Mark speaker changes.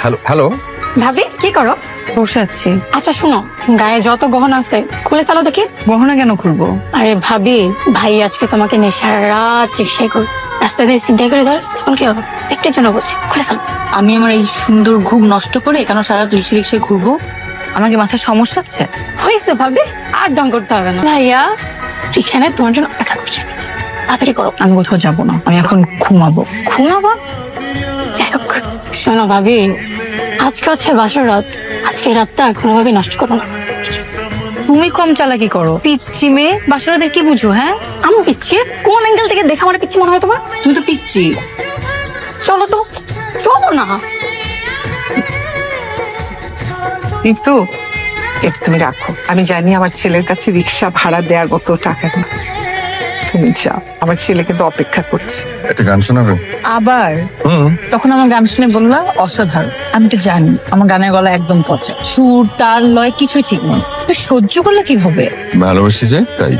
Speaker 1: Hello hello.
Speaker 2: ভাবি কি করো?
Speaker 3: বসে আছি।
Speaker 2: আচ্ছা শোনো, গায়ে যত গহনা আছে খুলে ফেলো দেখি।
Speaker 3: গহনা কেন খুলবো?
Speaker 2: আরে ভাবি, ভাই আজকে তোমাকে নিয়ে সারা রাত রিক্সায় করো, রাস্তা দিয়ে চিন্তাই করে ধর, তখন কি হবে? সেফটির জন্য বলছি, খুলে ফেলো।
Speaker 3: আমি আমার এই সুন্দর ঘুম নষ্ট করে কেন সারা রিক্সা রিক্সায় ঘুরবো? আমার কি মাথায় সমস্যা আছে?
Speaker 2: হয়েছে ভাবি, আর ডং করতে হবে না। ভাইয়া রিক্সা নিয়ে তোমার জন্য অপেক্ষা করছে নিচে। তাড়াতাড়ি করো।
Speaker 3: আমি কোথাও যাবো না, আমি এখন ঘুমাবো।
Speaker 2: ঘুমাবো? যাই হোক, শোনো ভাবি, আজকে হচ্ছে বাসর রাত, আজকে রাতটা কোনোভাবে নষ্ট করো না।
Speaker 3: তুমি কম চালাকি করো। পিচ্ছি মেয়ে, বাসরাদের কি বুঝো? হ্যাঁ,
Speaker 2: আমি পিচ্ছি? কোন অ্যাঙ্গেল থেকে দেখা আমার পিচ্ছি মনে হয় তোমার?
Speaker 3: তুমি তো পিচ্ছি।
Speaker 2: চলো তো, চলো না।
Speaker 4: কিন্তু এটা তুমি রাখো, আমি জানি আমার ছেলের কাছে রিক্সা ভাড়া দেওয়ার মতো টাকা নেই। তুমি যাও, আমার ছেলে কিন্তু অপেক্ষা করছে।
Speaker 1: একটা গান শোনাবে?
Speaker 3: আবার তখন আমার গান শুনে বললা অসাধারণ। আমি তো জানি আমার গানের গলা একদম পচা, সুর তাল লয় কিছুই ঠিক নেই। সহ্য করলে কি হবে?
Speaker 1: ভালোবাসি যে তাই।